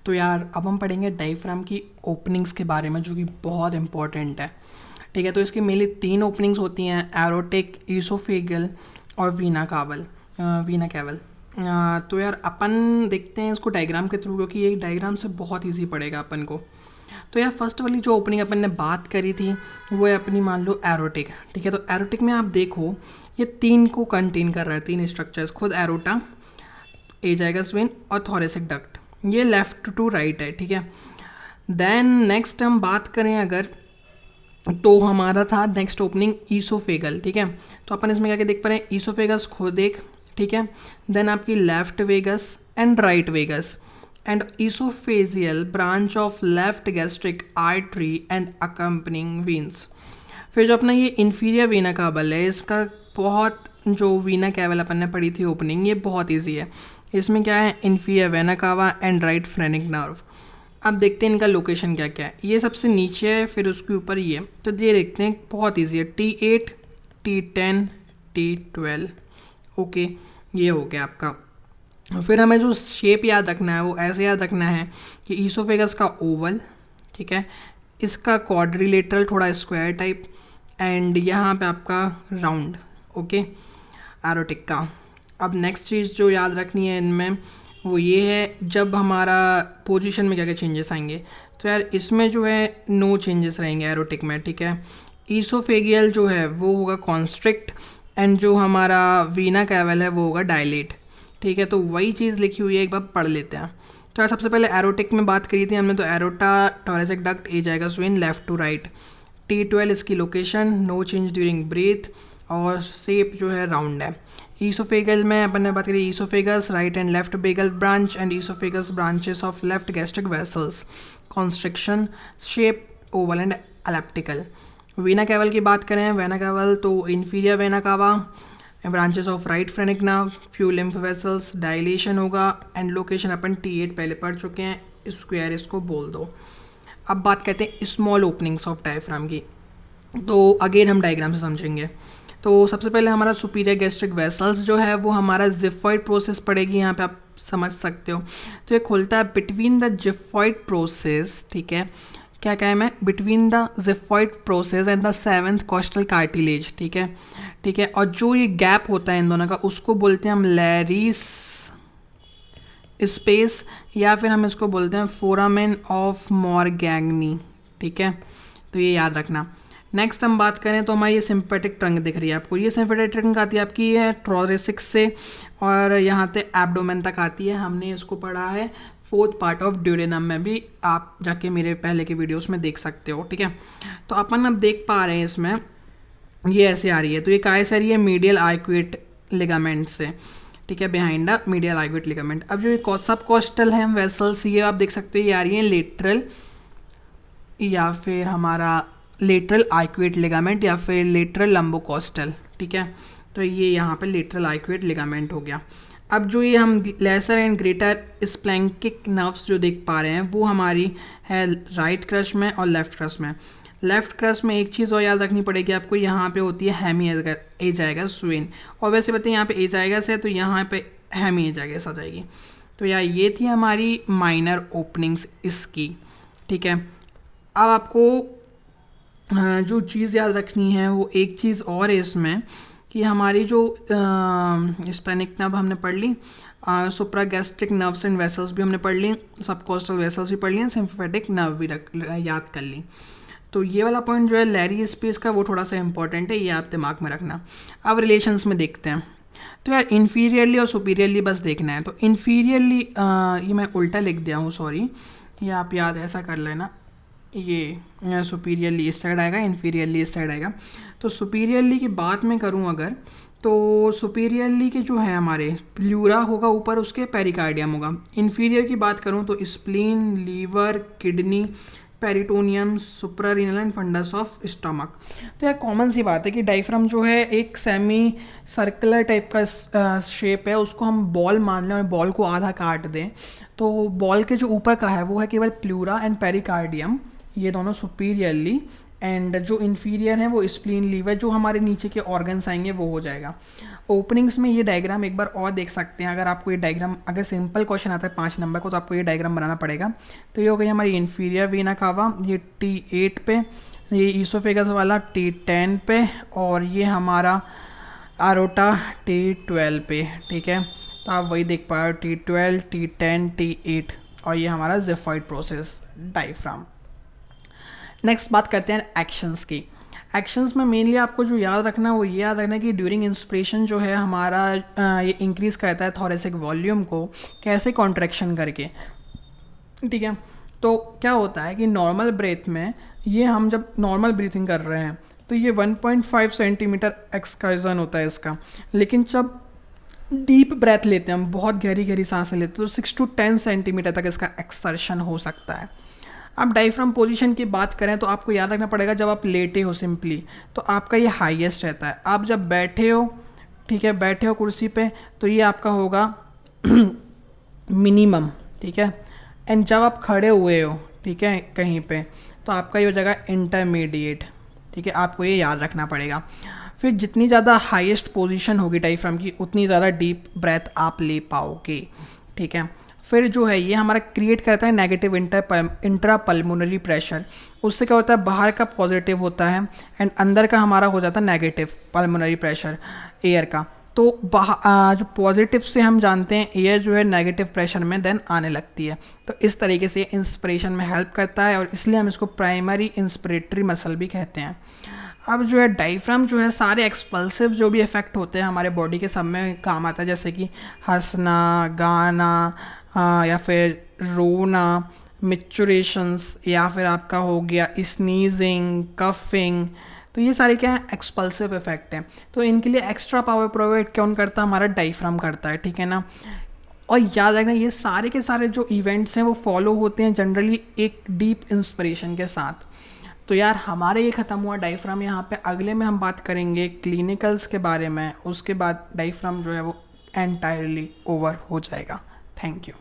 तो यार अब हम पढ़ेंगे डायफ्राम की ओपनिंग्स के बारे में, जो कि बहुत इंपॉर्टेंट है। ठीक है, तो इसकी मेनली 3 ओपनिंग्स होती हैं, एरोटिक, ईसोफेगल और वीना कैवल। तो यार अपन देखते हैं इसको डायग्राम के थ्रू, क्योंकि ये डायग्राम से बहुत ईजी पड़ेगा अपन को। तो यार फर्स्ट वाली जो ओपनिंग अपन ने बात करी थी वो है अपनी, मान लो एरोटिक। ठीक है, तो एरोटिक में आप देखो ये 3 को कंटेन कर रहा है, 3 स्ट्रक्चर्स, खुद एरोटा, एजाइगस वेन और थोरेसिक डक्ट। ये लेफ्ट टू राइट है। ठीक है, देन नेक्स्ट हम बात करें अगर, तो हमारा था नेक्स्ट ओपनिंग ईसोफेगल। ठीक है, तो अपन इसमें क्या क्या देख पा रहे हैं, ईसोफेगस खुद एक, ठीक है, देन आपकी left vagus and right vagus and oesophageal branch of left gastric artery and accompanying veins. फिर जो अपना ये इन्फीरियर वीना कावल है, इसका बहुत, जो वीना कैवल अपन ने पढ़ी थी ओपनिंग, ये बहुत ईजी है। इसमें क्या है, inferior vena cava and right phrenic nerve. अब देखते हैं इनका लोकेशन क्या क्या है। ये सबसे नीचे है, फिर उसके ऊपर ये, तो ये देखते हैं, बहुत ईजी है, T8, T10, T12। ओके, ये हो गया आपका। फिर हमें जो शेप याद रखना है वो ऐसे याद रखना है कि ईसोफेगस का ओवल, ठीक है, इसका क्वाड्रिलेटरल थोड़ा स्क्वायर टाइप, एंड यहाँ पे आपका राउंड। ओके, एरोटिक का। अब नेक्स्ट चीज़ जो याद रखनी है इनमें वो ये है, जब हमारा पोजीशन में क्या क्या चेंजेस आएंगे। तो यार इसमें जो है नो चेंजेस रहेंगे एरोटिक में। ठीक है, ईसोफेगियल जो है वो होगा कॉन्स्ट्रिक्ट, एंड जो हमारा वीना कैवल है वो होगा डायलेट। ठीक है, तो वही चीज़ लिखी हुई है, एक बार पढ़ लेते हैं। तो यार सबसे पहले एरोटिक में बात करी थी हमने, तो aorta, thoracic duct, azygos vein, left to right. T12 इसकी location, no change during breath, और शेप जो है राउंड है। ईसोफेगल में अपन ने बात करी, oesophagus, right and left Bengal branch and oesophagus branches of left gastric vessels, constriction, shape Oval and elliptical. Veena caval की बात करें, वेना कैवल तो inferior vena cava, branches of right phrenic nerve, few lymph vessels, dilation होगा, and location upon T8 पहले पढ़ चुके हैं, square इसको बोल दो। अब बात करते हैं स्मॉल ओपनिंग्स ऑफ डायफ्राम की, तो अगेन हम डायग्राम से समझेंगे। तो सबसे पहले हमारा सुपीरियर गैस्ट्रिक वेसल्स जो है वो हमारा जिफॉइड प्रोसेस पड़ेगी, यहाँ पे आप समझ सकते हो। तो ये खुलता है बिटवीन द जिफॉइड प्रोसेस, ठीक है, क्या कहें मैं, between the xiphoid process and the 7th costal cartilage. ठीक है, ठीक है, और जो ये गैप होता है इन दोनों का उसको बोलते हैं हम लैरिस स्पेस, या फिर हम इसको बोलते हैं फोरामेन ऑफ मॉरगैग्नी। ठीक है, तो ये याद रखना। नेक्स्ट हम बात करें तो हमारी ये सिंपैथिक ट्रंक दिख रही है आपको, ये सिंपैथिक ट्रंक आती है आपकी ये थोरेसिक से और यहाँ पे एब्डोमेन तक आती है। हमने इसको पढ़ा है 4th पार्ट ऑफ ड्यूरेनम में भी, आप जाके मेरे पहले के वीडियोस में देख सकते हो। ठीक है, तो अपन अब देख पा रहे हैं इसमें ये ऐसे आ रही है, तो ये काय से आ रही है, मीडियल आइक्वेट लिगामेंट से। ठीक है, बिहाइंड द मीडियल आइक्वेट लिगामेंट। अब जो ये सब कॉस्टल है वेसल्स, ये आप देख सकते हो, ये आ रही है लेटरल, या फिर हमारा लेटरल आइक्वेट लिगामेंट, या फिर लेटरल लंबोकोस्टल। ठीक है, तो ये यहाँ पे लेटरल आइक्वेट लिगामेंट हो गया। अब जो ये हम लेसर एंड ग्रेटर स्प्लैंकिक नर्व्स जो देख पा रहे हैं वो हमारी है राइट क्रश में और लेफ्ट क्रश में। लेफ्ट क्रश में एक चीज़ और याद रखनी पड़ेगी आपको, यहाँ पे होती है हेमी एजाइगस वेन, और वैसे बताइए यहाँ पे एजाइगस है तो यहाँ पे हेमी एजाइगस आ जाएगी। तो यार ये थी हमारी माइनर ओपनिंग्स इसकी। ठीक है, अब आपको जो चीज़ याद रखनी है वो एक चीज़ और है इसमें, कि हमारी जो स्प्लेनिक नर्व हमने पढ़ ली, सुप्रागैस्ट्रिक नर्व्स एंड वेसल्स भी हमने पढ़ ली, सबकोस्टल वेसल्स भी पढ़ ली, सिम्फेटिक नर्व भी याद कर ली। तो ये वाला पॉइंट जो है लैरी स्पेस का वो थोड़ा सा इंपॉर्टेंट है, ये आप दिमाग में रखना। अब रिलेशंस में देखते हैं, तो यार इन्फीरियरली और सुपीरियरली बस देखना है। तो इन्फीरियरली, ये मैं उल्टा लिख दिया हूँ, सॉरी, ये आप याद ऐसा कर लेना, ये सुपीरियरली इस साइड आएगा, इन्फीरियरली इस साइड आएगा। तो सुपीरियरली की बात मैं करूं अगर, तो सुपीरियरली के जो है हमारे प्लूरा होगा ऊपर, उसके पेरिकार्डियम होगा। इन्फीरियर की बात करूं तो spleen, liver, kidney, peritoneum, suprarenal and fundus of stomach. तो यह कॉमन सी बात है कि डायफ्राम जो है एक सेमी सर्कुलर टाइप का शेप है, उसको हम बॉल मान लें और बॉल को आधा काट दें, तो बॉल के जो ऊपर का है वो है केवल प्लूरा एंड पेरिकार्डियम, ये दोनों सुपीरियरली, एंड जो इन्फीरियर है वो स्प्लीन लीवर, जो हमारे नीचे के ऑर्गन्स आएंगे वो हो जाएगा। ओपनिंग्स में ये डायग्राम एक बार और देख सकते हैं, अगर आपको ये डायग्राम, अगर सिंपल क्वेश्चन आता है 5 नंबर को तो आपको ये डायग्राम बनाना पड़ेगा। तो ये हो गई हमारी इन्फीरियर वीना कावा, ये T8 पे, ये ईसोफेगस वाला T10 पे, और ये हमारा आरोटा T12 पे, ठीक है। तो आप वही देख पा रहे हो T12, T10, T8, और ये हमारा ज़ेफाइड प्रोसेस डायफ्राम। नेक्स्ट बात करते हैं एक्शंस की। एक्शंस में मेनली आपको जो याद रखना है वो ये याद रखना है कि ड्यूरिंग इंस्पिरेशन जो है हमारा ये इंक्रीज़ करता है थोरेसिक वॉल्यूम को, कैसे कॉन्ट्रैक्शन करके, ठीक है। तो क्या होता है कि नॉर्मल ब्रेथ में ये हम जब नॉर्मल ब्रीथिंग कर रहे हैं तो ये 1.5 सेंटीमीटर एक्सकर्जन होता है इसका, लेकिन जब डीप ब्रेथ लेते हैं हम, बहुत गहरी गहरी सांसें लेते हैं, तो 6 to 10 सेंटीमीटर तक इसका एक्सर्शन हो सकता है। अब डायफ्राम पोजीशन की बात करें तो आपको याद रखना पड़ेगा, जब आप लेटे हो सिंपली तो आपका ये हाईएस्ट रहता है। आप जब बैठे हो, ठीक है, बैठे हो कुर्सी पे, तो ये आपका होगा मिनिमम, ठीक है। एंड जब आप खड़े हुए हो, ठीक है, कहीं पे, तो आपका ये हो जाएगा इंटरमीडिएट, ठीक है। आपको ये याद रखना पड़ेगा। फिर जितनी ज़्यादा हाईएस्ट पोजीशन होगी डायफ्राम की, उतनी ज़्यादा डीप ब्रेथ आप ले पाओगे, ठीक है। फिर जो है ये हमारा क्रिएट करता है नेगेटिव इंट्रा पल्मोनरी प्रेशर। उससे क्या होता है, बाहर का पॉजिटिव होता है एंड अंदर का हमारा हो जाता है नेगेटिव पल्मोनरी प्रेशर एयर का। तो जो पॉजिटिव से हम जानते हैं एयर जो है नेगेटिव प्रेशर में देन आने लगती है। तो इस तरीके से इंस्पिरेशन में हेल्प करता है और इसलिए हम इसको प्राइमरी इंस्पिरेटरी मसल भी कहते हैं। अब जो है डायफ्राम जो है सारे एक्सपल्सिव जो भी इफ़ेक्ट होते हैं हमारे बॉडी के सब में काम आता है, जैसे कि हंसना, गाना, या फिर रोना, मिचुरेशंस, या फिर आपका हो गया स्नीजिंग, कफिंग। तो ये सारे क्या है, एक्सपल्सिव इफेक्ट हैं। तो इनके लिए एक्स्ट्रा पावर प्रोवाइड कौन करता है, हमारा डायफ्राम करता है, ठीक है ना। और याद रखना ये सारे के सारे जो इवेंट्स हैं वो फॉलो होते हैं जनरली एक डीप इंस्पिरेशन के साथ। तो यार हमारे ये ख़त्म हुआ डायफ्राम यहाँ पे। अगले में हम बात करेंगे क्लिनिकल्स के बारे में, उसके बाद डायफ्राम जो है वो एंटायरली ओवर हो जाएगा। Thank you.